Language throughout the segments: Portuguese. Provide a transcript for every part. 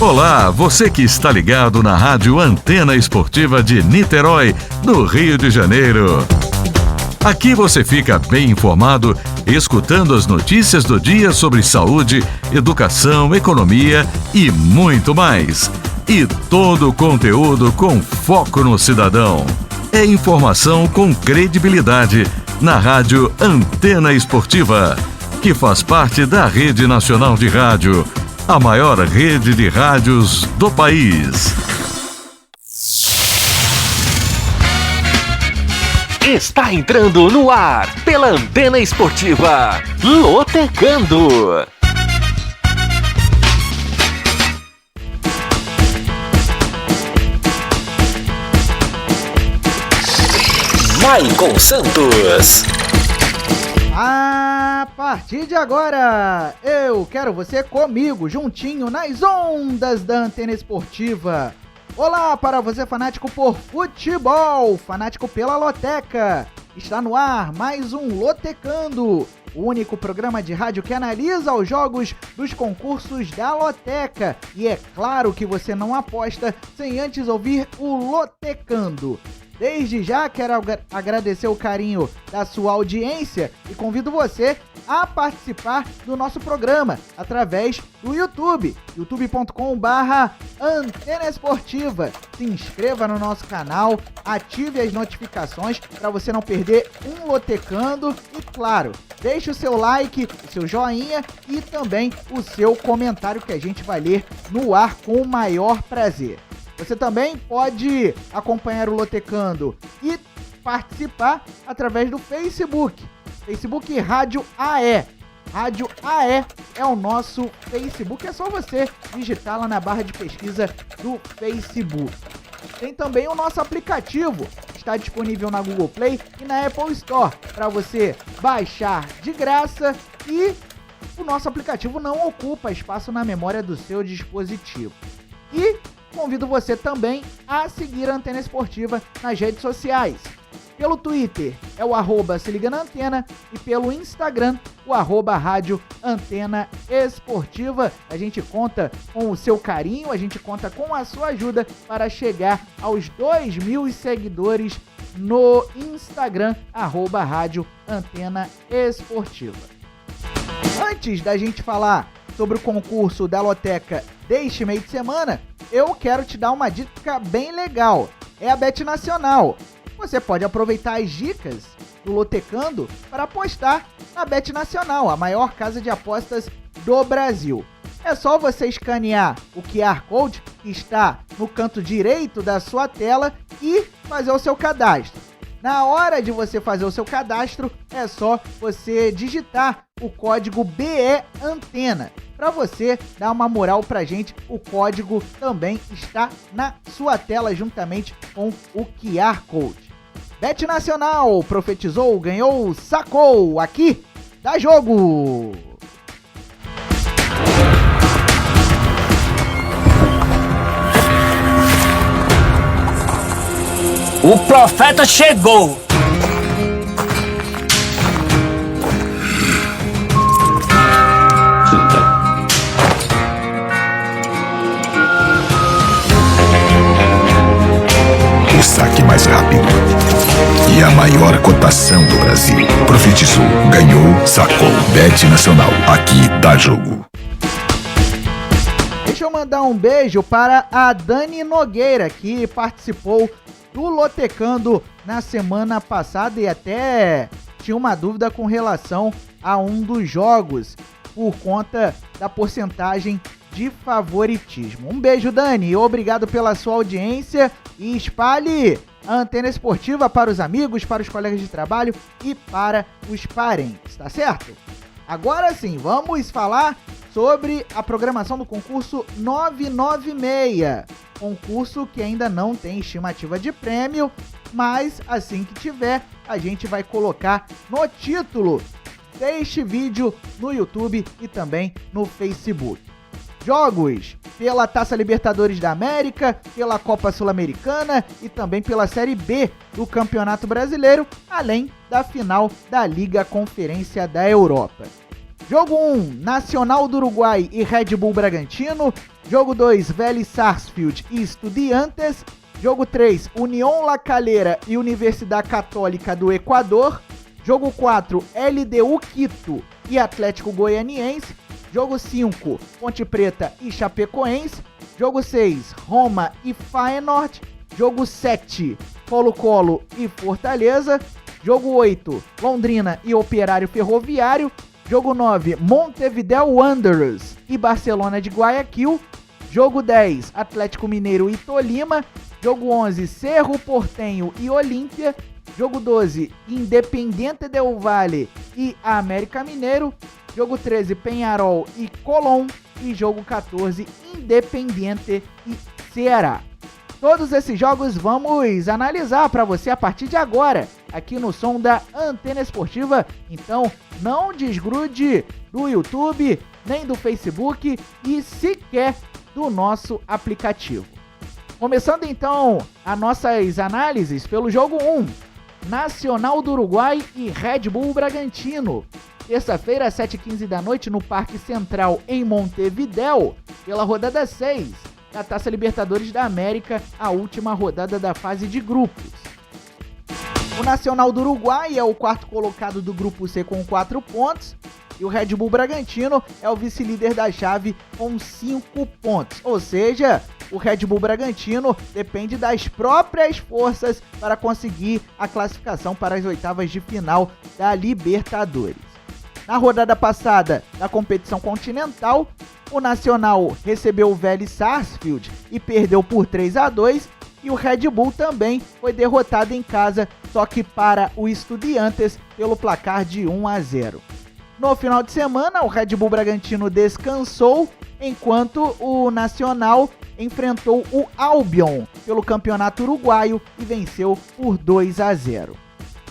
Olá, você que está ligado na Rádio Antena Esportiva de Niterói, no Rio de Janeiro. Aqui você fica bem informado, escutando as notícias do dia sobre saúde, educação, economia e muito mais. E todo o conteúdo com foco no cidadão. É informação com credibilidade na Rádio Antena Esportiva, que faz parte da Rede Nacional de Rádio, a maior rede de rádios do país. Está entrando no ar, pela Antena Esportiva, Lotecando. Maicon Santos. A partir de agora, eu quero você comigo, juntinho, nas ondas da Antena Esportiva. Olá para você fanático por futebol, fanático pela Loteca. Está no ar mais um Lotecando, o único programa de rádio que analisa os jogos dos concursos da Loteca. E é claro que você não aposta sem antes ouvir o Lotecando. Desde já quero agradecer o carinho da sua audiência e convido você a participar do nosso programa através do YouTube, youtube.com/Antena Esportiva. Se inscreva no nosso canal, ative as notificações para você não perder um Lotecando e, claro, deixe o seu like, o seu joinha e também o seu comentário que a gente vai ler no ar com o maior prazer. Você também pode acompanhar o Lotecando e participar através do Facebook. Facebook Rádio AE. Rádio AE é o nosso Facebook. É só você digitar lá na barra de pesquisa do Facebook. Tem também o nosso aplicativo. Está disponível na Google Play e na Apple Store para você baixar de graça e o nosso aplicativo não ocupa espaço na memória do seu dispositivo. E convido você também a seguir a Antena Esportiva nas redes sociais. Pelo Twitter é o @se liga na antena e pelo Instagram o @rádio Antena Esportiva. A gente conta com o seu carinho, a gente conta com a sua ajuda para chegar aos 2.000 seguidores no Instagram, @rádio Antena Esportiva. Antes da gente falar sobre o concurso da Loteca deste meio de semana, eu quero te dar uma dica bem legal. É a Bet Nacional. Você pode aproveitar as dicas do Lotecando para apostar na Bet Nacional, a maior casa de apostas do Brasil. É só você escanear o QR Code que está no canto direito da sua tela e fazer o seu cadastro. Na hora de você fazer o seu cadastro, é só você digitar o código BE Antena. Para você dar uma moral pra gente, o código também está na sua tela juntamente com o QR Code. Bet Nacional, profetizou, ganhou, sacou, aqui dá jogo! O profeta chegou! O saque mais rápido e a maior cotação do Brasil. Profetizou, ganhou, sacou. Bet Nacional, aqui dá jogo. Deixa eu mandar um beijo para a Dani Nogueira, que participou do Lotecando na semana passada e até tinha uma dúvida com relação a um dos jogos por conta da porcentagem de favoritismo. Um beijo, Dani, obrigado pela sua audiência e espalhe a Antena Esportiva para os amigos, para os colegas de trabalho e para os parentes, tá certo? Agora sim, vamos falar sobre a programação do concurso 996, concurso que ainda não tem estimativa de prêmio, mas assim que tiver, a gente vai colocar no título deste vídeo no YouTube e também no Facebook. Jogos pela Taça Libertadores da América, pela Copa Sul-Americana e também pela Série B do Campeonato Brasileiro, além da final da Liga Conferência da Europa. Jogo 1, Nacional do Uruguai e Red Bull Bragantino. Jogo 2, Vélez Sarsfield e Estudiantes. Jogo 3, União La Calera e Universidade Católica do Equador. Jogo 4, LDU Quito e Atlético Goianiense. Jogo 5, Ponte Preta e Chapecoense. Jogo 6, Roma e Feyenoord. Jogo 7, Colo-Colo e Fortaleza. Jogo 8, Londrina e Operário Ferroviário. Jogo 9, Montevideo Wanderers e Barcelona de Guayaquil. Jogo 10, Atlético Mineiro e Tolima. Jogo 11, Cerro Porteño e Olímpia. Jogo 12, Independiente del Valle e América Mineiro. Jogo 13, Peñarol e Colón. E jogo 14, Independiente e Ceará. Todos esses jogos vamos analisar para você a partir de agora, aqui no som da Antena Esportiva. Então não desgrude do YouTube, nem do Facebook e sequer do nosso aplicativo. Começando então as nossas análises pelo jogo 1, Nacional do Uruguai e Red Bull Bragantino. Terça-feira, às 7h15 da noite, no Parque Central, em Montevidéu, pela rodada 6 da Taça Libertadores da América, a última rodada da fase de grupos. O Nacional do Uruguai é o quarto colocado do grupo C com 4 pontos, e o Red Bull Bragantino é o vice-líder da chave com 5 pontos. Ou seja, o Red Bull Bragantino depende das próprias forças para conseguir a classificação para as oitavas de final da Libertadores. Na rodada passada da competição continental, o Nacional recebeu o Vélez Sarsfield e perdeu por 3-2, e o Red Bull também foi derrotado em casa, só que para o Estudiantes pelo placar de 1-0. No final de semana, o Red Bull Bragantino descansou, enquanto o Nacional enfrentou o Albion pelo Campeonato Uruguaio e venceu por 2-0.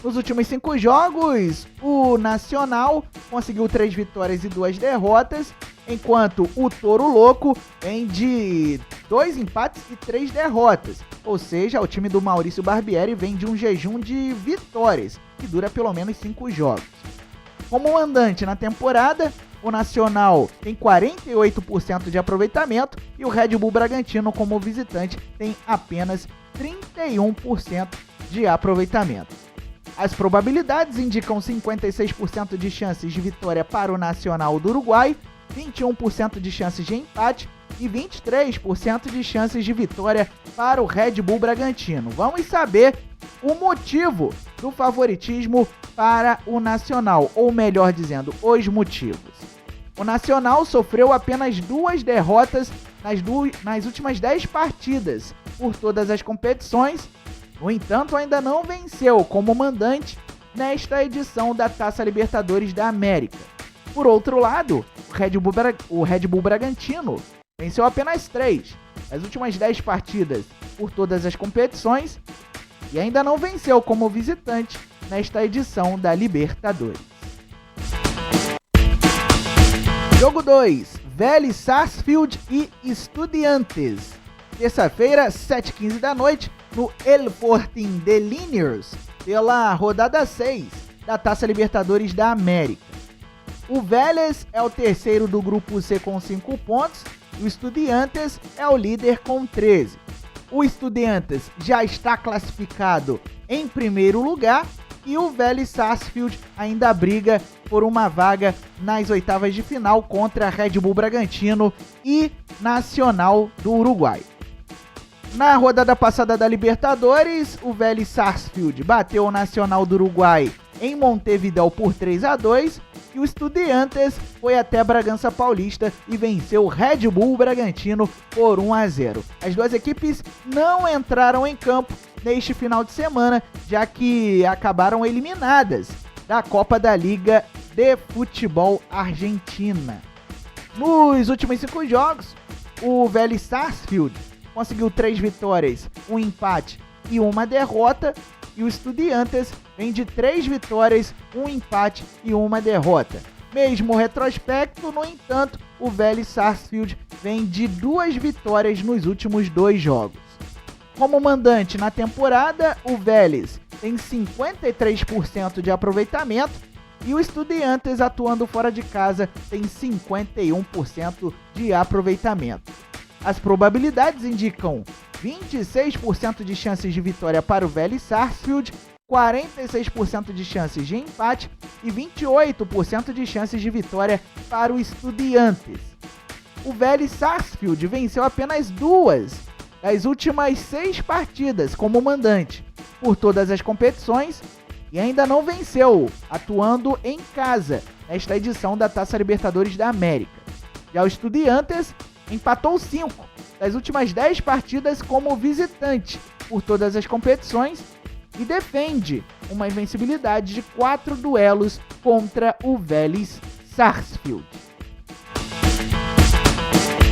Nos últimos 5 jogos, o Nacional conseguiu 3 vitórias e 2 derrotas, enquanto o Toro Louco vem de 2 empates e 3 derrotas. Ou seja, o time do Maurício Barbieri vem de um jejum de vitórias, que dura pelo menos 5 jogos. Como mandante na temporada, o Nacional tem 48% de aproveitamento e o Red Bull Bragantino, como visitante, tem apenas 31% de aproveitamento. As probabilidades indicam 56% de chances de vitória para o Nacional do Uruguai, 21% de chances de empate e 23% de chances de vitória para o Red Bull Bragantino. Vamos saber o motivo do favoritismo para o Nacional, ou melhor dizendo, os motivos. O Nacional sofreu apenas 2 derrotas nas últimas 10 partidas por todas as competições. No entanto, ainda não venceu como mandante nesta edição da Taça Libertadores da América. Por outro lado, o Red Bull Bragantino venceu apenas 3 das últimas 10 partidas por todas as competições e ainda não venceu como visitante nesta edição da Libertadores. Jogo 2, Vélez Sarsfield e Estudiantes. Terça-feira, 7h15 da noite, no El Fortín de Liniers, pela rodada 6 da Taça Libertadores da América. O Vélez é o terceiro do grupo C com 5 pontos e o Estudiantes é o líder com 13. O Estudiantes já está classificado em primeiro lugar e o Vélez Sarsfield ainda briga por uma vaga nas oitavas de final contra Red Bull Bragantino e Nacional do Uruguai. Na rodada passada da Libertadores, o Vélez Sarsfield bateu o Nacional do Uruguai em Montevidéu por 3-2 e o Estudiantes foi até Bragança Paulista e venceu o Red Bull Bragantino por 1-0. As duas equipes não entraram em campo neste final de semana, já que acabaram eliminadas da Copa da Liga de Futebol Argentina. Nos últimos 5 jogos, o Vélez Sarsfield conseguiu 3 vitórias, 1 empate e 1 derrota, e o Estudiantes vem de 3 vitórias, 1 empate e 1 derrota. Mesmo retrospecto, no entanto, o Vélez Sarsfield vem de 2 vitórias nos últimos 2 jogos. Como mandante na temporada, o Vélez tem 53% de aproveitamento E o Estudiantes, atuando fora de casa, tem 51% de aproveitamento. As probabilidades indicam 26% de chances de vitória para o Vélez Sarsfield, 46% de chances de empate e 28% de chances de vitória para o Estudiantes. O Vélez Sarsfield venceu apenas 2 das últimas 6 partidas como mandante por todas as competições e ainda não venceu, atuando em casa nesta edição da Taça Libertadores da América. Já o Estudiantes empatou 5 das últimas 10 partidas como visitante por todas as competições e defende uma invencibilidade de 4 duelos contra o Vélez Sarsfield.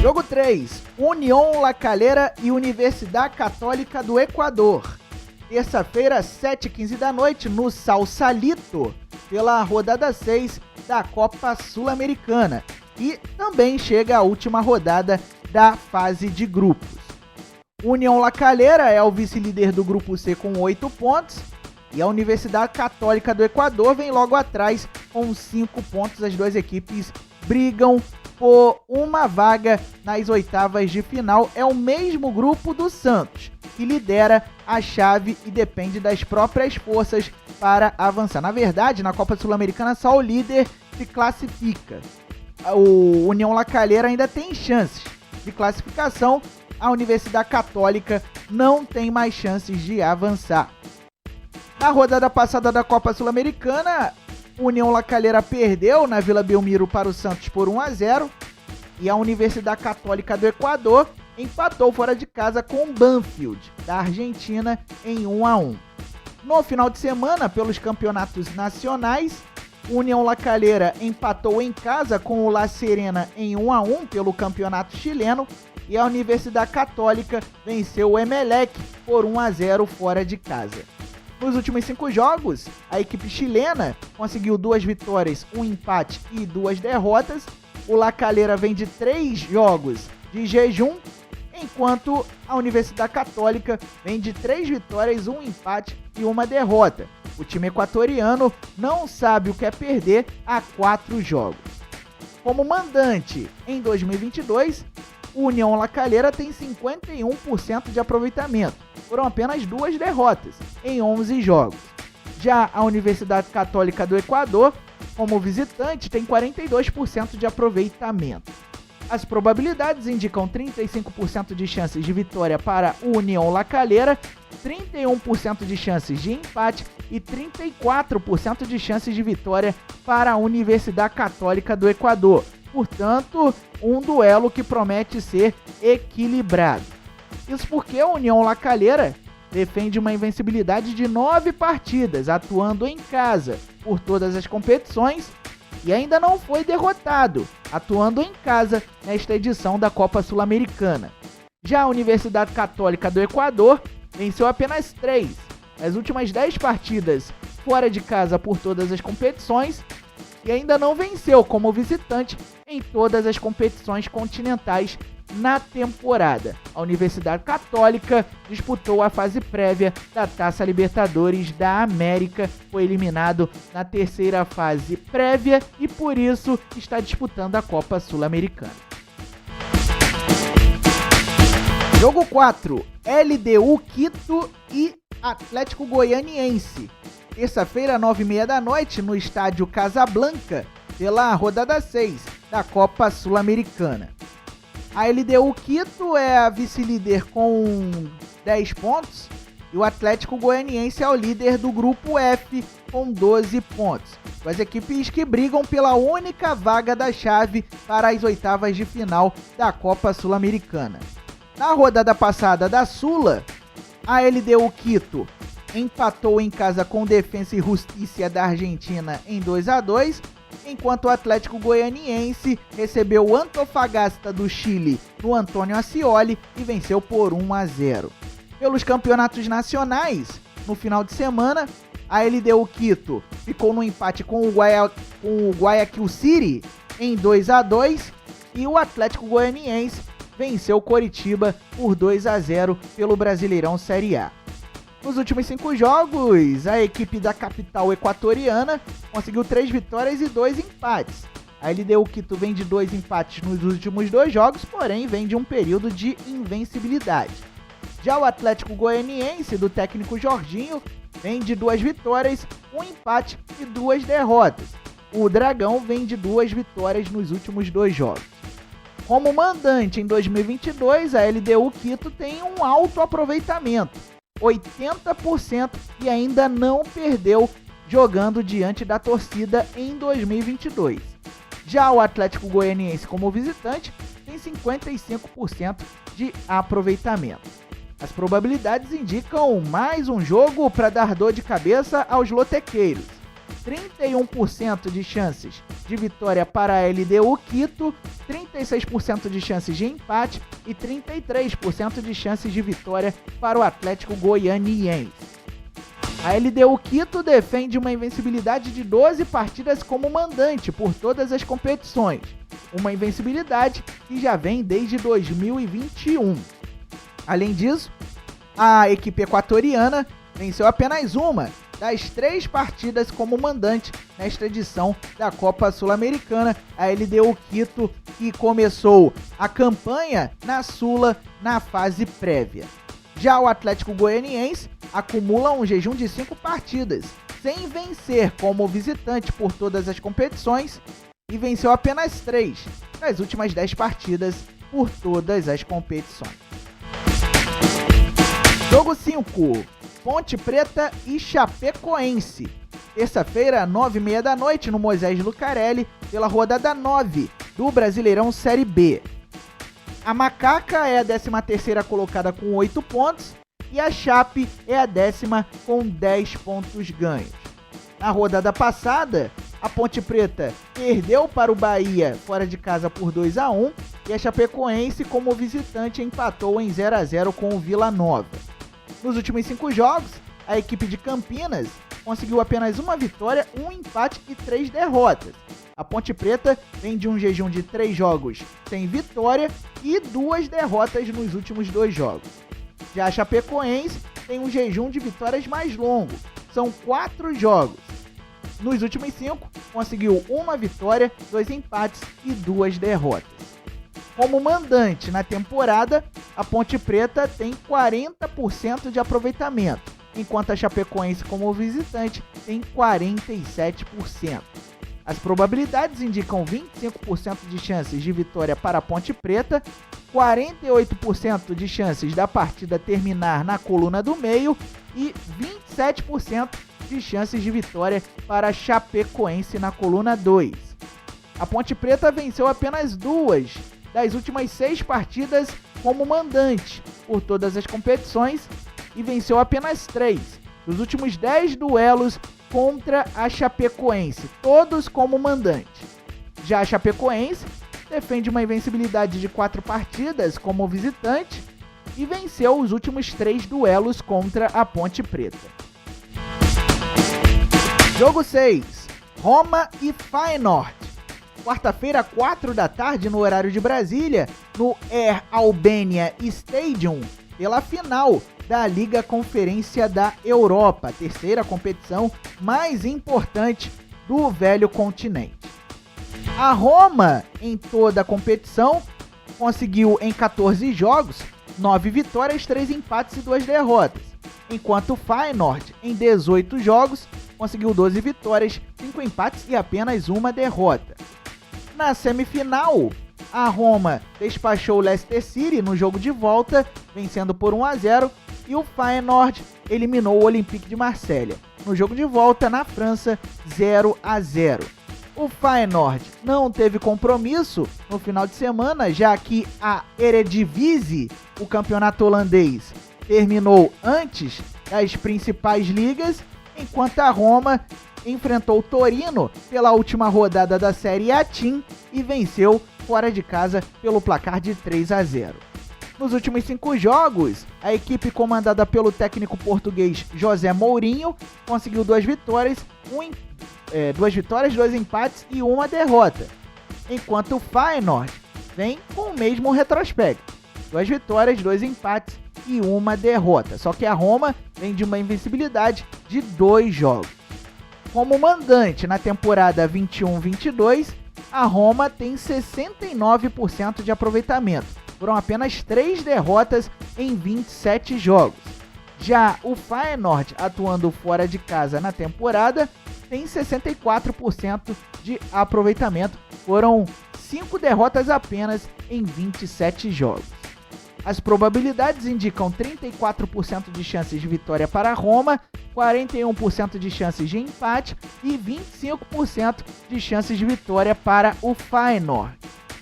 Jogo 3, Unión La Calera e Universidad Católica do Equador. Terça-feira, 7h15 da noite, no Sausalito, pela rodada 6 da Copa Sul-Americana. E também chega a última rodada da fase de grupos. Unión La Calera é o vice-líder do grupo C com 8 pontos. E a Universidade Católica do Equador vem logo atrás com 5 pontos. As duas equipes brigam por uma vaga nas oitavas de final. É o mesmo grupo do Santos, que lidera a chave e depende das próprias forças para avançar. Na verdade, na Copa Sul-Americana só o líder se classifica. O Unión La Calera ainda tem chances de classificação. A Universidade Católica não tem mais chances de avançar. Na rodada passada da Copa Sul-Americana, o Unión La Calera perdeu na Vila Belmiro para o Santos por 1-0 e a Universidade Católica do Equador empatou fora de casa com o Banfield, da Argentina, em 1-1. No final de semana, pelos campeonatos nacionais, o Unión La Calera empatou em casa com o La Serena em 1-1 pelo campeonato chileno e a Universidade Católica venceu o Emelec por 1-0 fora de casa. Nos últimos 5 jogos, a equipe chilena conseguiu 2 vitórias, 1 empate e 2 derrotas. O La Calera vem de 3 jogos de jejum, enquanto a Universidade Católica vem de 3 vitórias, 1 empate e 1 derrota. O time equatoriano não sabe o que é perder há 4 jogos. Como mandante em 2022, o Unión La Calera tem 51% de aproveitamento. Foram apenas 2 derrotas em 11 jogos. Já a Universidade Católica do Equador, como visitante, tem 42% de aproveitamento. As probabilidades indicam 35% de chances de vitória para o Unión La Calera, 31% de chances de empate e 34% de chances de vitória para a Universidade Católica do Equador. Portanto, um duelo que promete ser equilibrado. Isso porque o Unión La Calera defende uma invencibilidade de 9 partidas, atuando em casa por todas as competições e ainda não foi derrotado, atuando em casa nesta edição da Copa Sul-Americana. Já a Universidade Católica do Equador venceu apenas 3 das últimas 10 partidas fora de casa por todas as competições e ainda não venceu como visitante em todas as competições continentais na temporada. A Universidade Católica disputou a fase prévia da Taça Libertadores da América, foi eliminado na terceira fase prévia e por isso está disputando a Copa Sul-Americana. Jogo 4, LDU Quito e Atlético Goianiense. Terça-feira, 9h30 da noite, no estádio Casablanca, pela rodada 6 da Copa Sul-Americana. A LDU Quito é a vice-líder com 10 pontos e o Atlético Goianiense é o líder do grupo F com 12 pontos. As equipes que brigam pela única vaga da chave para as oitavas de final da Copa Sul-Americana. Na rodada passada da Sula, a LDU Quito empatou em casa com Defensa e Justicia da Argentina em 2-2, enquanto o Atlético Goianiense recebeu o Antofagasta do Chile no Antônio Ascioli e venceu por 1-0. Pelos campeonatos nacionais, no final de semana, a LDU Quito ficou no empate com o Guayaquil City em 2-2 e o Atlético Goianiense venceu o Coritiba por 2-0 pelo Brasileirão Série A. Nos últimos 5 jogos, a equipe da capital equatoriana conseguiu 3 vitórias e 2 empates. A LDU Quito vem de 2 empates nos últimos 2 jogos, porém vem de um período de invencibilidade. Já o Atlético Goianiense, do técnico Jorginho, vem de 2 vitórias, 1 empate e 2 derrotas. O Dragão vem de 2 vitórias nos últimos 2 jogos. Como mandante em 2022, a LDU Quito tem um alto aproveitamento, 80%, e ainda não perdeu jogando diante da torcida em 2022. Já o Atlético Goianiense, como visitante, tem 55% de aproveitamento. As probabilidades indicam mais um jogo para dar dor de cabeça aos lotequeiros. 31% de chances de vitória para a LDU Quito, 36% de chances de empate e 33% de chances de vitória para o Atlético Goianiense. A LDU Quito defende uma invencibilidade de 12 partidas como mandante por todas as competições, uma invencibilidade que já vem desde 2021. Além disso, a equipe equatoriana venceu apenas uma das 3 partidas como mandante nesta edição da Copa Sul-Americana, a LDU Quito, que começou a campanha na Sula na fase prévia. Já o Atlético Goianiense acumula um jejum de 5 partidas, sem vencer como visitante por todas as competições, e venceu apenas 3 nas últimas 10 partidas por todas as competições. Jogo 5. Ponte Preta e Chapecoense. Terça-feira, 9h30 da noite, no Moisés Lucarelli, pela rodada 9 do Brasileirão Série B. A Macaca é a 13ª colocada com 8 pontos e a Chape é a 10ª com 10 pontos ganhos. Na rodada passada, a Ponte Preta perdeu para o Bahia fora de casa por 2-1 e a Chapecoense, como visitante, empatou em 0-0 com o Vila Nova. Nos últimos 5 jogos, a equipe de Campinas conseguiu apenas uma vitória, um empate e 3 derrotas. A Ponte Preta vem de um jejum de 3 jogos sem vitória e 2 derrotas nos últimos 2 jogos. Já a Chapecoense tem um jejum de vitórias mais longo, são 4 jogos. Nos últimos 5, conseguiu uma vitória, 2 empates e 2 derrotas. Como mandante na temporada, a Ponte Preta tem 40% de aproveitamento, enquanto a Chapecoense, como visitante, tem 47%. As probabilidades indicam 25% de chances de vitória para a Ponte Preta, 48% de chances da partida terminar na coluna do meio e 27% de chances de vitória para a Chapecoense na coluna 2. A Ponte Preta venceu apenas 2 das últimas 6 partidas como mandante por todas as competições e venceu apenas 3 dos últimos 10 duelos contra a Chapecoense, todos como mandante. Já a Chapecoense defende uma invencibilidade de 4 partidas como visitante e venceu os últimos 3 duelos contra a Ponte Preta. Jogo 6. Roma e Feyenoord. Quarta-feira, 4 da tarde, no horário de Brasília, no Air Albania Stadium, pela final da Liga Conferência da Europa, a terceira competição mais importante do velho continente. A Roma, em toda a competição, conseguiu em 14 jogos 9 vitórias, 3 empates e 2 derrotas, enquanto o Feyenoord, em 18 jogos, conseguiu 12 vitórias, 5 empates e apenas uma derrota. Na semifinal, a Roma despachou o Leicester City no jogo de volta, vencendo por 1-0, e o Feyenoord eliminou o Olympique de Marselha no jogo de volta na França, 0-0. O Feyenoord não teve compromisso no final de semana, já que a Eredivisie, o campeonato holandês, terminou antes das principais ligas, enquanto a Roma enfrentou o Torino pela última rodada da Série A Team e venceu fora de casa pelo placar de 3-0. Nos últimos 5 jogos, a equipe comandada pelo técnico português José Mourinho conseguiu 2 vitórias, 2 empates e uma derrota, enquanto o Feyenoord vem com o mesmo retrospecto, 2 vitórias, 2 empates e uma derrota. Só que a Roma vem de uma invencibilidade de 2 jogos. Como mandante na temporada 21-22, a Roma tem 69% de aproveitamento. Foram apenas 3 derrotas em 27 jogos. Já o Feyenoord, atuando fora de casa na temporada, tem 64% de aproveitamento. Foram 5 derrotas apenas em 27 jogos. As probabilidades indicam 34% de chances de vitória para a Roma, 41% de chances de empate e 25% de chances de vitória para o Feyenoord.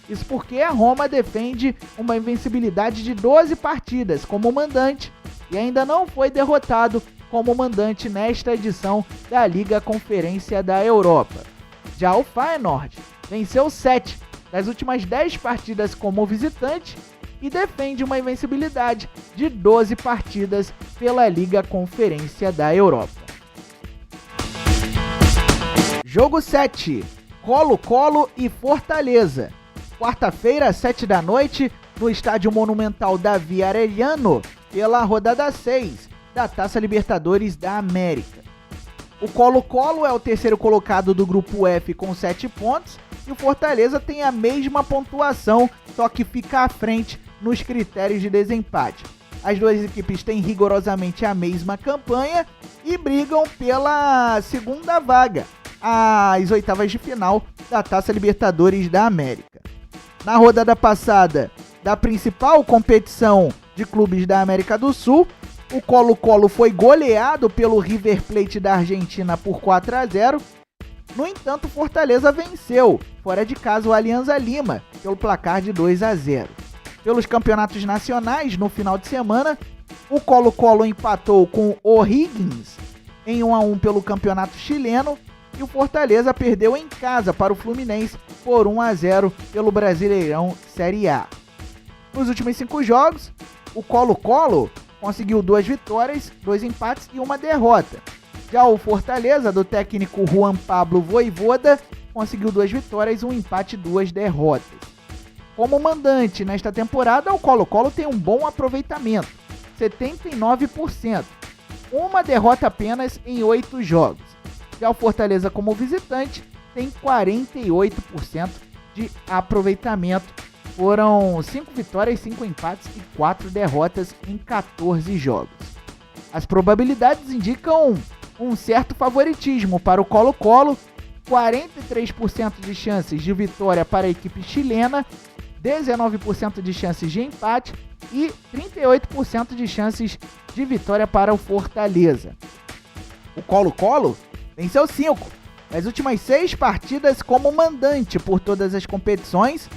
Isso porque a Roma defende uma invencibilidade de 12 partidas como mandante e ainda não foi derrotado como mandante nesta edição da Liga Conferência da Europa. Já o Feyenoord venceu 7 das últimas 10 partidas como visitante e defende uma invencibilidade de 12 partidas pela Liga Conferência da Europa. Jogo 7, Colo-Colo e Fortaleza. Quarta-feira, 7 da noite, no Estádio Monumental Davi Arellano, pela rodada 6 da Taça Libertadores da América. O Colo-Colo é o terceiro colocado do grupo F com 7 pontos e o Fortaleza tem a mesma pontuação, só que fica à frente nos critérios de desempate. As duas equipes têm rigorosamente a mesma campanha e brigam pela segunda vaga, às oitavas de final da Taça Libertadores da América. Na rodada passada da principal competição de clubes da América do Sul, o Colo-Colo foi goleado pelo River Plate da Argentina por 4-0. No entanto, Fortaleza venceu fora de casa o Alianza Lima pelo placar de 2-0. Pelos campeonatos nacionais, no final de semana, o Colo-Colo empatou com o O'Higgins em 1-1 pelo campeonato chileno e o Fortaleza perdeu em casa para o Fluminense por 1-0 pelo Brasileirão Série A. Nos últimos 5 jogos, o Colo-Colo conseguiu 2 vitórias, 2 empates e 1 derrota. Já o Fortaleza, do técnico Juan Pablo Vojvoda, conseguiu 2 vitórias, 1 empate e 2 derrotas. Como mandante nesta temporada, o Colo-Colo tem um bom aproveitamento, 79%, 1 derrota apenas em 8 jogos. Já o Fortaleza, como visitante, tem 48% de aproveitamento. Foram 5 vitórias, 5 empates e 4 derrotas em 14 jogos. As probabilidades indicam um certo favoritismo para o Colo-Colo, 43% de chances de vitória para a equipe chilena, 19% de chances de empate e 38% de chances de vitória para o Fortaleza. O Colo-Colo venceu 5 das últimas 6 partidas como mandante por todas as competições.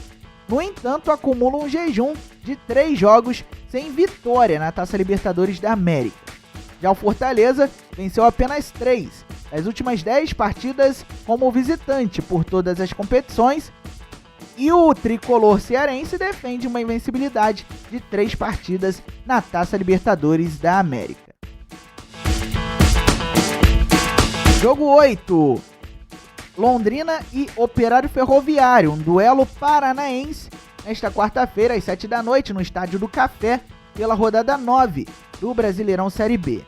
No entanto, acumula um jejum de 3 jogos sem vitória na Taça Libertadores da América. Já o Fortaleza venceu apenas 3 das últimas 10 partidas como visitante por todas as competições. E o tricolor cearense defende uma invencibilidade de 3 partidas na Taça Libertadores da América. Jogo 8. Londrina e Operário Ferroviário, um duelo paranaense, nesta quarta-feira às 7 da noite no Estádio do Café, pela rodada 9 do Brasileirão Série B.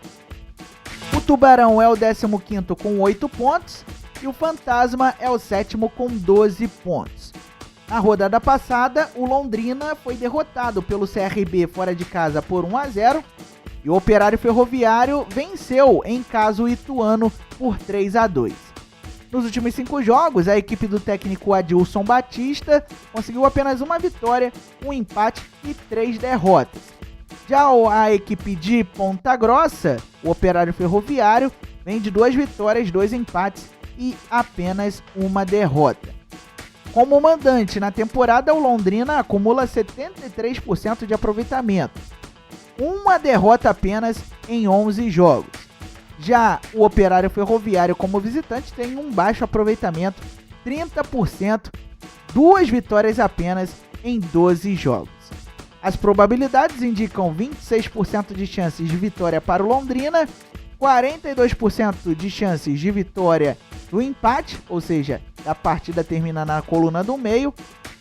O Tubarão é o 15º com 8 pontos e o Fantasma é o 7º com 12 pontos. Na rodada passada, o Londrina foi derrotado pelo CRB fora de casa por 1-0 e o Operário Ferroviário venceu em casa o Ituano por 3-2. Nos últimos 5 jogos, a equipe do técnico Adilson Batista conseguiu apenas 1 vitória, 1 empate e 3 derrotas. Já a equipe de Ponta Grossa, o Operário Ferroviário, vem de 2 vitórias, 2 empates e apenas 1 derrota. Como mandante na temporada, o Londrina acumula 73% de aproveitamento, 1 derrota apenas em 11 jogos. Já o Operário Ferroviário, como visitante, tem um baixo aproveitamento, 30%, 2 vitórias apenas em 12 jogos. As probabilidades indicam 26% de chances de vitória para o Londrina, 42% de chances de vitória do empate, ou seja, a partida termina na coluna do meio,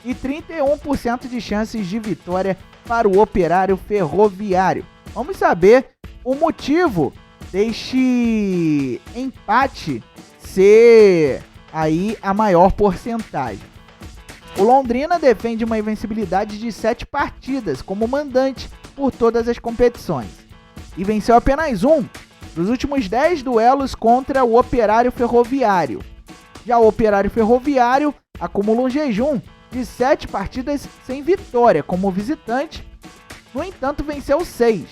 e 31% de chances de vitória para o Operário Ferroviário. Vamos saber o motivo deste empate ser aí a maior porcentagem. O Londrina defende uma invencibilidade de 7 partidas como mandante por todas as competições e venceu apenas um dos últimos 10 duelos contra o Operário Ferroviário. Já o Operário Ferroviário acumula um jejum de 7 partidas sem vitória como visitante, no entanto venceu 6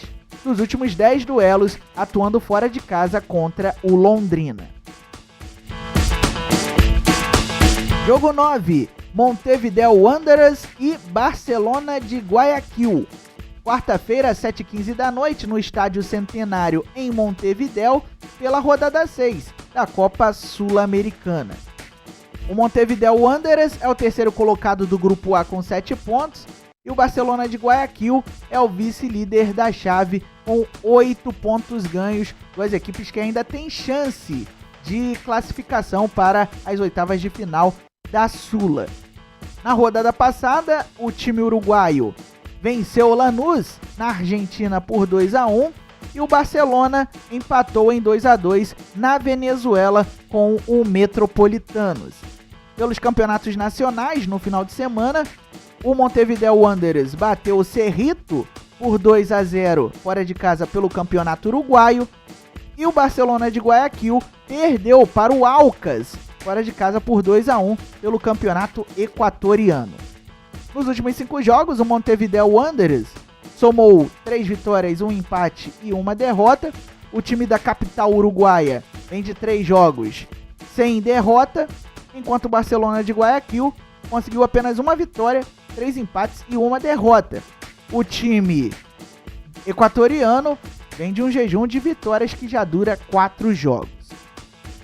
dos últimos 10 duelos atuando fora de casa contra o Londrina. Jogo 9, Montevideo Wanderers e Barcelona de Guayaquil. Quarta-feira, às 7h15 da noite, no Estádio Centenário, em Montevideo, pela rodada 6 da Copa Sul-Americana. O Montevideo Wanderers é o terceiro colocado do Grupo A com 7 pontos e o Barcelona de Guayaquil é o vice-líder da chave com 8 pontos ganhos. Duas equipes que ainda têm chance de classificação para as oitavas de final da Sula. Na rodada passada, o time uruguaio venceu o Lanús na Argentina por 2-1 e o Barcelona empatou em 2-2 na Venezuela com o Metropolitanos. Pelos campeonatos nacionais, no final de semana, o Montevideo Wanderers bateu o Cerrito por 2-0 fora de casa pelo campeonato uruguaio e o Barcelona de Guayaquil perdeu para o Aucas fora de casa por 2-1 pelo campeonato equatoriano. Nos últimos 5 jogos, o Montevideo Wanderers somou 3 vitórias, 1 empate e 1 derrota. O time da capital uruguaia vem de 3 jogos sem derrota, enquanto o Barcelona de Guayaquil conseguiu apenas 1 vitória, 3 empates e 1 derrota. O time equatoriano vem de um jejum de vitórias que já dura 4 jogos.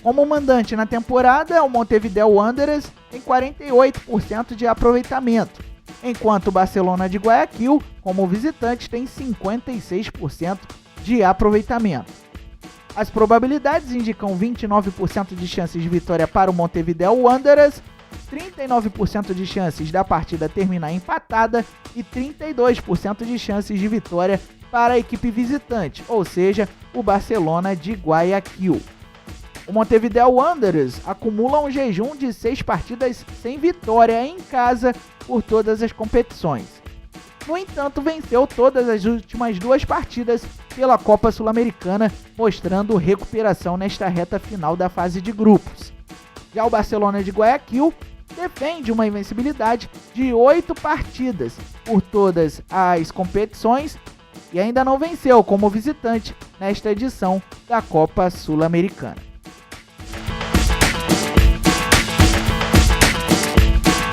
Como mandante na temporada, o Montevideo Wanderers tem 48% de aproveitamento, enquanto o Barcelona de Guayaquil, como visitante, tem 56% de aproveitamento. As probabilidades indicam 29% de chances de vitória para o Montevideo Wanderers, 39% de chances da partida terminar empatada e 32% de chances de vitória para a equipe visitante, ou seja, o Barcelona de Guayaquil. O Montevideo Wanderers acumula um jejum de 6 partidas sem vitória em casa por todas as competições. No entanto, venceu todas as últimas 2 partidas pela Copa Sul-Americana, mostrando recuperação nesta reta final da fase de grupos. Já o Barcelona de Guayaquil defende uma invencibilidade de 8 partidas por todas as competições e ainda não venceu como visitante nesta edição da Copa Sul-Americana.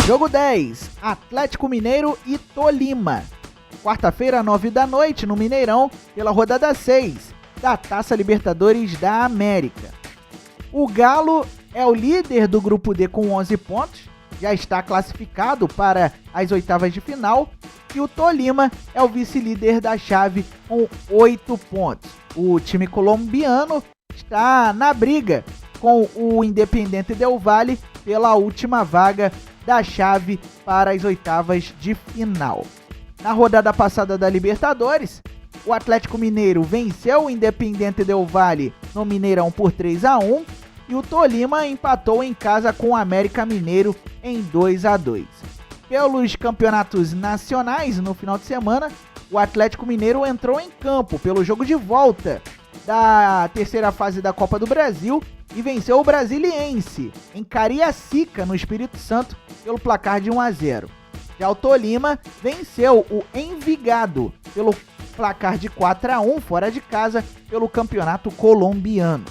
Jogo 10, Atlético Mineiro e Tolima. Quarta-feira, 9 da noite, no Mineirão, pela rodada 6 da Taça Libertadores da América. O Galo é o líder do grupo D com 11 pontos, já está classificado para as oitavas de final, e o Tolima é o vice-líder da chave com 8 pontos. O time colombiano está na briga com o Independiente Del Valle pela última vaga da chave para as oitavas de final. Na rodada passada da Libertadores, o Atlético Mineiro venceu o Independiente Del Valle no Mineirão por 3-1 e o Tolima empatou em casa com o América Mineiro em 2-2. Pelos campeonatos nacionais, no final de semana, o Atlético Mineiro entrou em campo pelo jogo de volta da terceira fase da Copa do Brasil e venceu o Brasiliense em Cariacica, no Espírito Santo, pelo placar de 1-0. Já o Tolima venceu o Envigado pelo placar de 4-1 fora de casa pelo campeonato colombiano.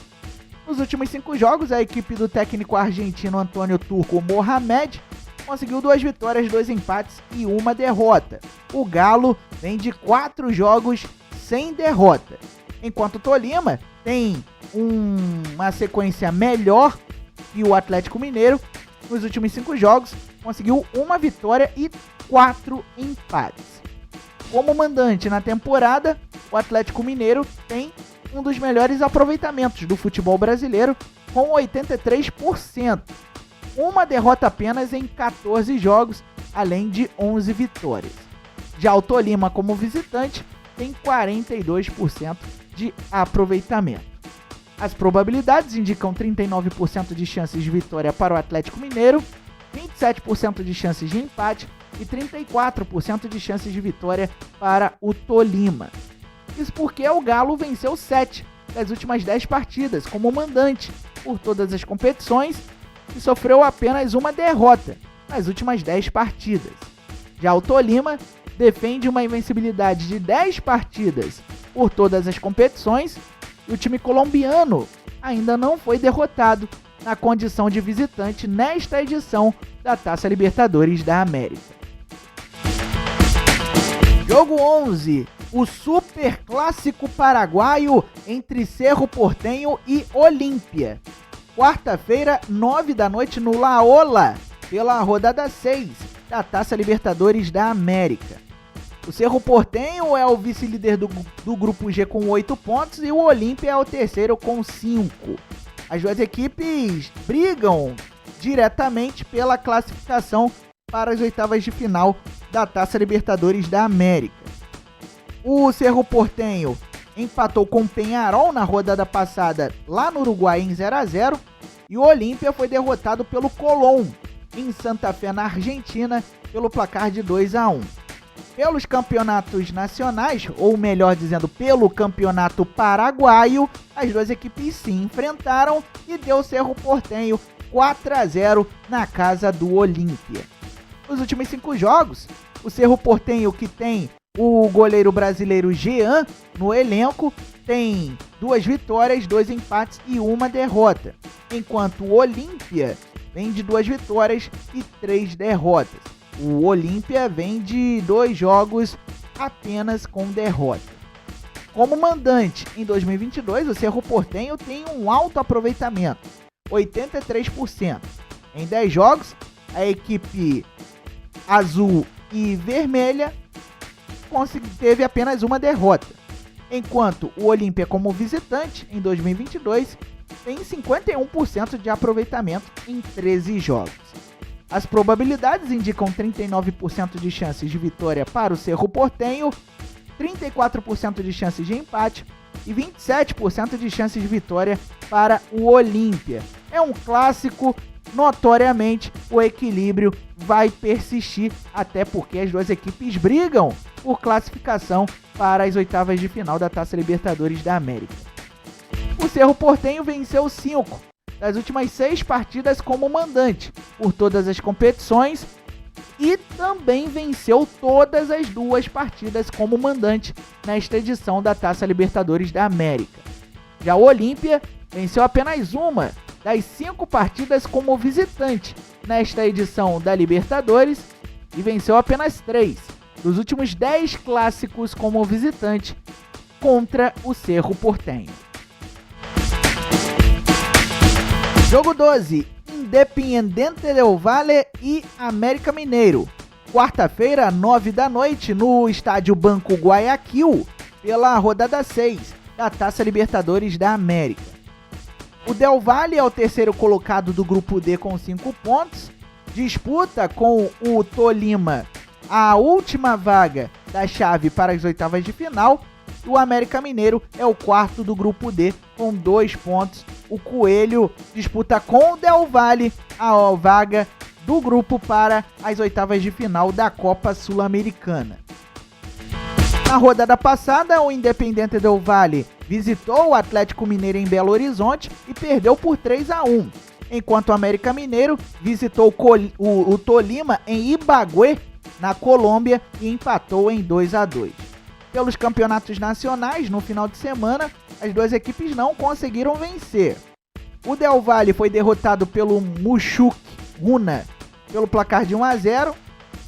Nos últimos 5 jogos, a equipe do técnico argentino Antônio Turco Mohamed conseguiu 2 vitórias, 2 empates e 1 derrota. O Galo vem de 4 jogos sem derrota, enquanto o Tolima tem uma sequência melhor que o Atlético Mineiro. Nos últimos 5 jogos, conseguiu 1 vitória e 4 empates. Como mandante na temporada, o Atlético Mineiro tem um dos melhores aproveitamentos do futebol brasileiro, com 83%. 1 derrota apenas em 14 jogos, além de 11 vitórias. Já o Tolima, como visitante, tem 42% de aproveitamento. As probabilidades indicam 39% de chances de vitória para o Atlético Mineiro, 27% de chances de empate e 34% de chances de vitória para o Tolima. Isso porque o Galo venceu 7 das últimas 10 partidas como mandante por todas as competições e sofreu apenas uma derrota nas últimas 10 partidas. Já o Tolima defende uma invencibilidade de 10 partidas por todas as competições e o time colombiano ainda não foi derrotado na condição de visitante nesta edição da Taça Libertadores da América. Jogo 11, o Super Clássico Paraguaio entre Cerro Porteño e Olímpia. Quarta-feira, 9 da noite no La Ola, pela rodada 6 da Taça Libertadores da América. O Cerro Porteño é o vice-líder do grupo G com 8 pontos e o Olímpia é o terceiro com 5. As duas equipes brigam diretamente pela classificação para as oitavas de final da Taça Libertadores da América. O Cerro Porteño empatou com o Peñarol na rodada passada lá no Uruguai em 0-0 e o Olímpia foi derrotado pelo Colón em Santa Fé, na Argentina, pelo placar de 2-1. Pelos campeonatos nacionais, ou melhor dizendo, pelo campeonato paraguaio, as duas equipes se enfrentaram e deu Cerro Porteño 4-0 na casa do Olímpia. Nos últimos 5 jogos, o Cerro Porteño, que tem o goleiro brasileiro Jean no elenco, tem 2 vitórias, 2 empates e 1 derrota, enquanto o Olímpia vem de 2 vitórias e 3 derrotas. O Olímpia vem de 2 jogos apenas com derrota. Como mandante em 2022, o Cerro Porteño tem um alto aproveitamento, 83%. Em 10 jogos, a equipe azul e vermelha teve apenas 1 derrota, enquanto o Olímpia, como visitante em 2022, tem 51% de aproveitamento em 13 jogos. As probabilidades indicam 39% de chances de vitória para o Cerro Porteño, 34% de chances de empate e 27% de chances de vitória para o Olímpia. É um clássico, notoriamente o equilíbrio vai persistir, até porque as duas equipes brigam por classificação para as oitavas de final da Taça Libertadores da América. O Cerro Porteño venceu 5 das últimas 6 partidas como mandante por todas as competições e também venceu todas as 2 partidas como mandante nesta edição da Taça Libertadores da América. Já o Olímpia venceu apenas 1 das 5 partidas como visitante nesta edição da Libertadores e venceu apenas 3 dos últimos 10 clássicos como visitante contra o Cerro Porteño. Jogo 12, Independiente del Valle e América Mineiro. Quarta-feira, 9 da noite, no estádio Banco Guayaquil, pela rodada 6 da Taça Libertadores da América. O Del Valle é o terceiro colocado do grupo D com 5 pontos, disputa com o Tolima a última vaga da chave para as oitavas de final. E o América Mineiro é o quarto do grupo D com 2 pontos. O Coelho disputa com o Del Valle a vaga do grupo para as oitavas de final da Copa Sul-Americana. Na rodada passada, o Independiente del Valle visitou o Atlético Mineiro em Belo Horizonte e perdeu por 3-1, enquanto o América Mineiro visitou o Tolima em Ibagué, na Colômbia, e empatou em 2-2. Pelos campeonatos nacionais, no final de semana, as duas equipes não conseguiram vencer. O Del Valle foi derrotado pelo Muxuc Runa pelo placar de 1-0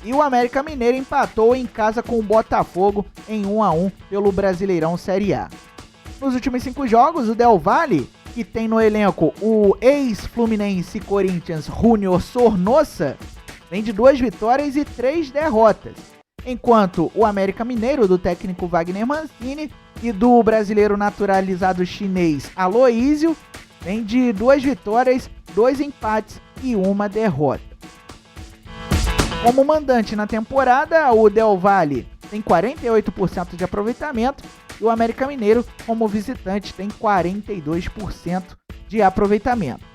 e o América Mineiro empatou em casa com o Botafogo em 1-1 pelo Brasileirão Série A. Nos últimos 5 jogos, o Del Valle, que tem no elenco o ex-Fluminense Corinthians Júnior Sornosa, vem de 2 vitórias e 3 derrotas. Enquanto o América Mineiro, do técnico Wagner Mancini, e do brasileiro naturalizado chinês Aloísio, vem de 2 vitórias, 2 empates e 1 derrota. Como mandante na temporada, o Del Valle tem 48% de aproveitamento e o América Mineiro, como visitante, tem 42% de aproveitamento.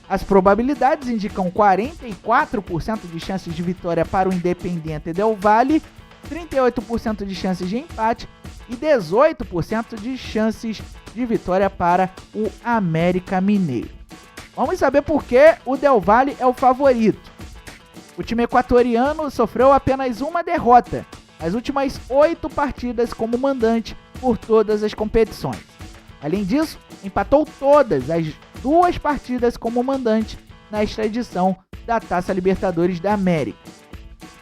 As probabilidades indicam 44% de chances de vitória para o Independiente Del Valle, 38% de chances de empate e 18% de chances de vitória para o América Mineiro. Vamos saber por que o Del Valle é o favorito. O time equatoriano sofreu apenas uma derrota nas últimas 8 partidas como mandante por todas as competições. Além disso, empatou todas as 2 partidas como mandante nesta edição da Taça Libertadores da América.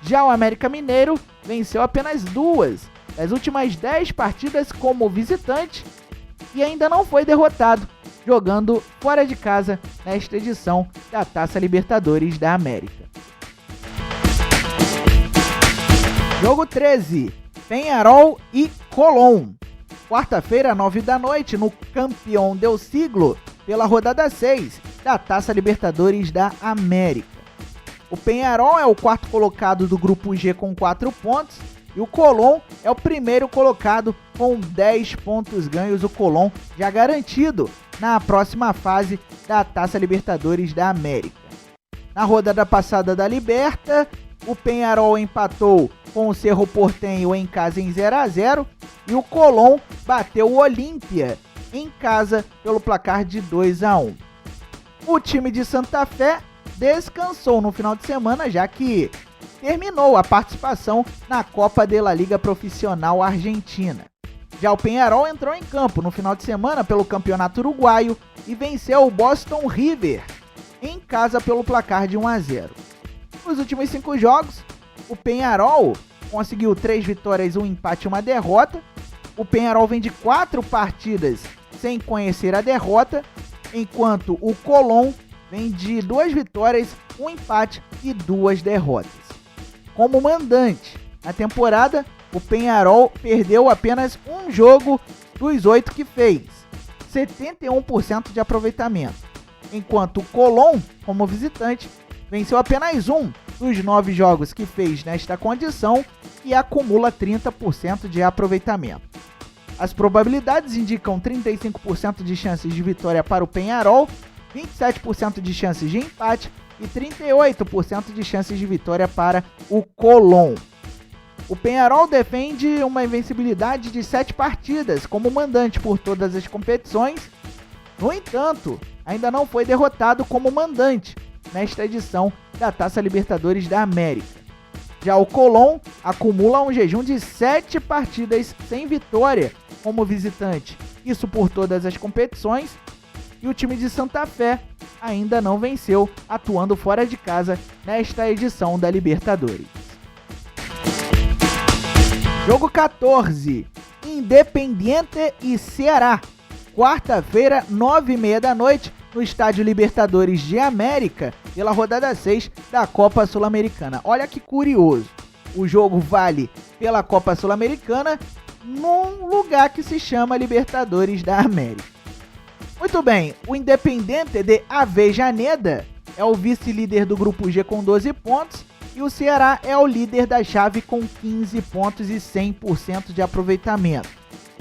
Já o América Mineiro venceu apenas 2 das últimas 10 partidas como visitante e ainda não foi derrotado, jogando fora de casa nesta edição da Taça Libertadores da América. Jogo 13, Peñarol e Colón. Quarta-feira, 9 da noite, no Campeón del Siglo, pela rodada 6 da Taça Libertadores da América. O Peñarol é o quarto colocado do grupo G com 4 pontos e o Colón é o primeiro colocado com 10 pontos ganhos. O Colón já garantido na próxima fase da Taça Libertadores da América. Na rodada passada da Liberta, o Peñarol empatou com o Cerro Porteño em casa em 0-0 e o Colón bateu o Olímpia em casa pelo placar de 2-1. O time de Santa Fé descansou no final de semana, já que terminou a participação na Copa de la Liga Profissional Argentina. Já o Peñarol entrou em campo no final de semana pelo Campeonato Uruguaio e venceu o Boston River em casa pelo placar de 1-0. Nos últimos 5 jogos, o Peñarol conseguiu 3 vitórias, 1 empate e 1 derrota. O Peñarol vem de 4 partidas sem conhecer a derrota, enquanto o Colón vem de 2 vitórias, 1 empate e 2 derrotas. Como mandante, na temporada, o Peñarol perdeu apenas um jogo dos 8 que fez, 71% de aproveitamento, enquanto o Colón, como visitante, venceu apenas um dos 9 jogos que fez nesta condição e acumula 30% de aproveitamento. As probabilidades indicam 35% de chances de vitória para o Peñarol, 27% de chances de empate e 38% de chances de vitória para o Colón. O Peñarol defende uma invencibilidade de 7 partidas como mandante por todas as competições. No entanto, ainda não foi derrotado como mandante nesta edição da Taça Libertadores da América. Já o Colón acumula um jejum de 7 partidas sem vitória como visitante, isso por todas as competições, e o time de Santa Fé ainda não venceu, atuando fora de casa nesta edição da Libertadores. Jogo 14, Independiente e Ceará. Quarta-feira, 9h30 da noite, no Estádio Libertadores de América, pela rodada 6 da Copa Sul-Americana. Olha que curioso, o jogo vale pela Copa Sul-Americana num lugar que se chama Libertadores da América. Muito bem, o Independiente de Avejaneda é o vice-líder do grupo G com 12 pontos e o Ceará é o líder da chave com 15 pontos e 100% de aproveitamento.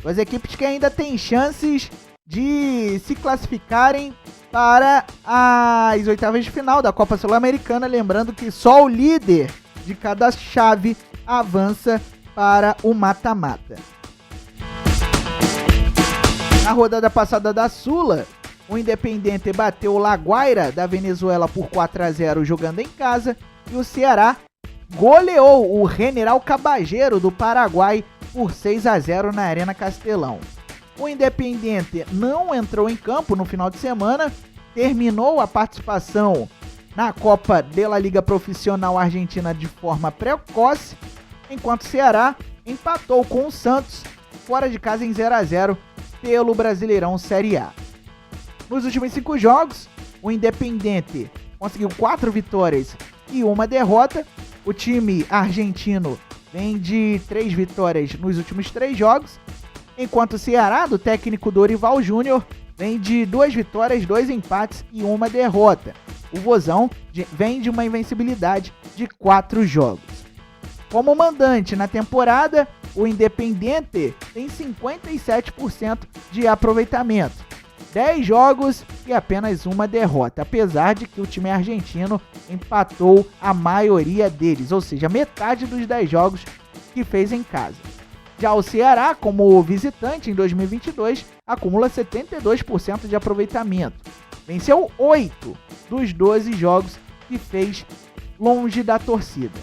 As equipes que ainda têm chances de se classificarem para as oitavas de final da Copa Sul-Americana, lembrando que só o líder de cada chave avança para o mata-mata. Na rodada passada da Sula, o Independiente bateu o La Guaira da Venezuela por 4-0 jogando em casa e o Ceará goleou o General Cabageiro do Paraguai por 6-0 na Arena Castelão. O Independiente não entrou em campo no final de semana, terminou a participação na Copa de la Liga Profissional Argentina de forma precoce, enquanto o Ceará empatou com o Santos fora de casa em 0-0 pelo Brasileirão Série A. Nos últimos 5 jogos, o Independiente conseguiu 4 vitórias e 1 derrota. O time argentino vem de 3 vitórias nos últimos 3 jogos, enquanto o Ceará, do técnico Dorival Júnior, vem de 2 vitórias, 2 empates e 1 derrota. O Vozão vem de uma invencibilidade de 4 jogos. Como mandante na temporada, o Independiente tem 57% de aproveitamento. 10 jogos e apenas uma derrota, apesar de que o time argentino empatou a maioria deles, ou seja, metade dos 10 jogos que fez em casa. Já o Ceará, como visitante em 2022, acumula 72% de aproveitamento. Venceu 8 dos 12 jogos que fez longe da torcida.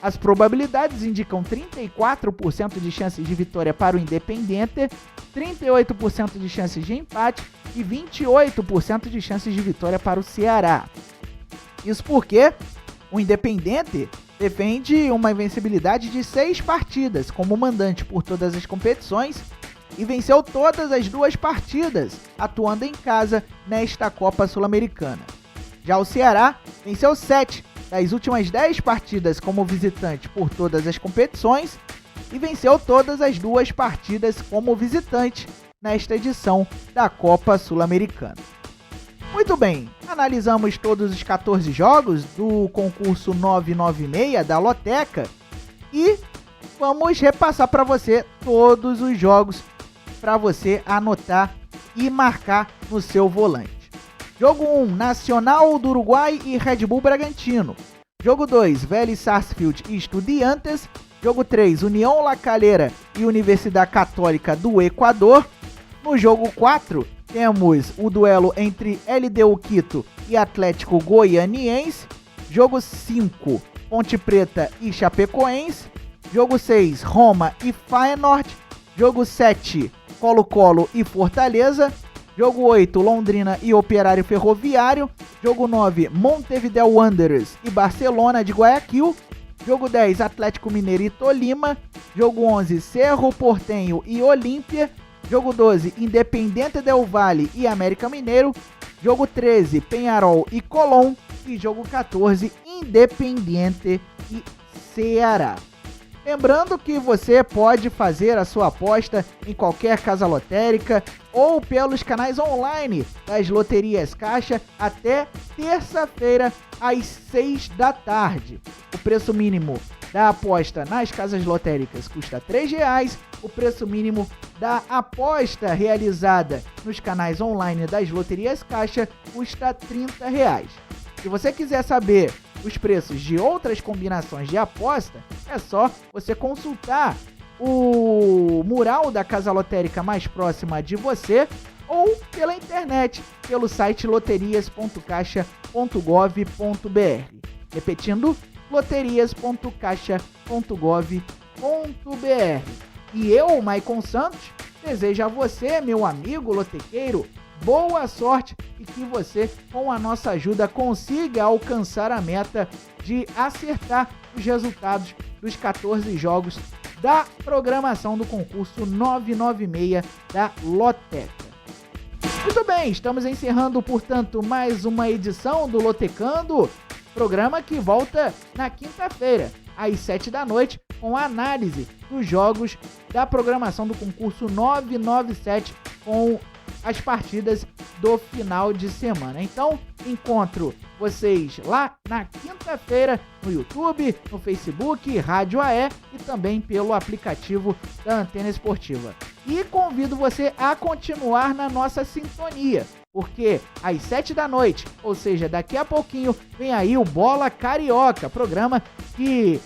As probabilidades indicam 34% de chances de vitória para o Independiente, 38% de chances de empate e 28% de chances de vitória para o Ceará. Isso porque o Independiente defende uma invencibilidade de 6 partidas como mandante por todas as competições e venceu todas as 2 partidas atuando em casa nesta Copa Sul-Americana. Já o Ceará venceu 7 das últimas 10 partidas como visitante por todas as competições e venceu todas as 2 partidas como visitante nesta edição da Copa Sul-Americana. Muito bem, analisamos todos os 14 jogos do concurso 996 da Loteca e vamos repassar para você todos os jogos para você anotar e marcar no seu volante. Jogo 1, Nacional do Uruguai e Red Bull Bragantino. Jogo 2, Vélez Sarsfield e Estudiantes. Jogo 3, União La Calera e Universidade Católica do Equador. No jogo 4, temos o duelo entre LDU Quito e Atlético Goianiense. Jogo 5, Ponte Preta e Chapecoense. Jogo 6, Roma e Feyenoord. Jogo 7, Colo-Colo e Fortaleza. Jogo 8, Londrina e Operário Ferroviário. Jogo 9, Montevideo Wanderers e Barcelona de Guayaquil. Jogo 10, Atlético Mineiro e Tolima. Jogo 11, Cerro Porteño e Olímpia. Jogo 12, Independiente del Valle e América Mineiro. Jogo 13, Peñarol e Colón. E jogo 14, Independiente e Ceará. Lembrando que você pode fazer a sua aposta em qualquer casa lotérica ou pelos canais online das Loterias Caixa até terça-feira às 6 da tarde. O preço mínimo da aposta nas casas lotéricas custa R$ 3,00. O preço mínimo da aposta realizada nos canais online das Loterias Caixa custa R$ 30,00. Se você quiser saber os preços de outras combinações de aposta, é só você consultar o mural da casa lotérica mais próxima de você ou pela internet, pelo site loterias.caixa.gov.br. Repetindo, loterias.caixa.gov.br. E eu, Maicon Santos, desejo a você, meu amigo lotequeiro, boa sorte e que você, com a nossa ajuda, consiga alcançar a meta de acertar os resultados dos 14 jogos da programação do concurso 996 da Loteca. Muito bem, estamos encerrando, portanto, mais uma edição do Lotecando, programa que volta na quinta-feira, às 7 da noite, com a análise dos jogos da programação do concurso 997 com as partidas do final de semana. Então, encontro vocês lá na quinta-feira no YouTube, no Facebook, Rádio AE e também pelo aplicativo da Antena Esportiva. E convido você a continuar na nossa sintonia, porque às 7 da noite, ou seja, daqui a pouquinho, vem aí o Bola Carioca, programa que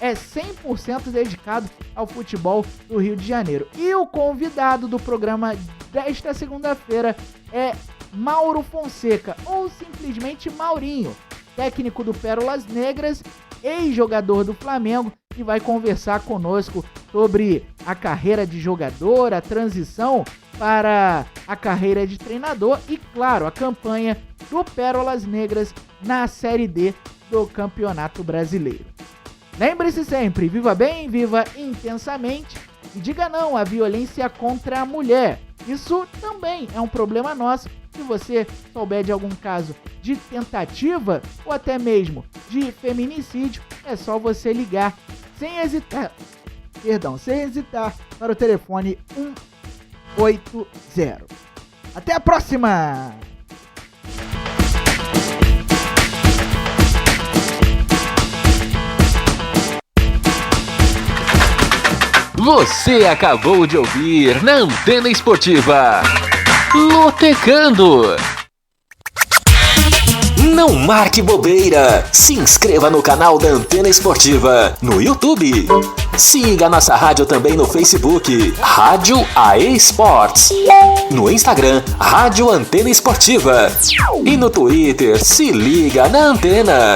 é 100% dedicado ao futebol do Rio de Janeiro. E o convidado do programa desta segunda-feira é Mauro Fonseca, ou simplesmente Maurinho, técnico do Pérolas Negras, ex-jogador do Flamengo, que vai conversar conosco sobre a carreira de jogador, a transição para a carreira de treinador e, claro, a campanha do Pérolas Negras na Série D do Campeonato Brasileiro. Lembre-se sempre, viva bem, viva intensamente e diga não à violência contra a mulher. Isso também é um problema nosso. Se você souber de algum caso de tentativa ou até mesmo de feminicídio, é só você ligar sem hesitar para o telefone 180. Até a próxima! Você acabou de ouvir na Antena Esportiva Lotecando. Não marque bobeira. Se inscreva no canal da Antena Esportiva no YouTube. Siga nossa rádio também no Facebook, Rádio AE Esportes. No Instagram, Rádio Antena Esportiva. E no Twitter, se liga na Antena.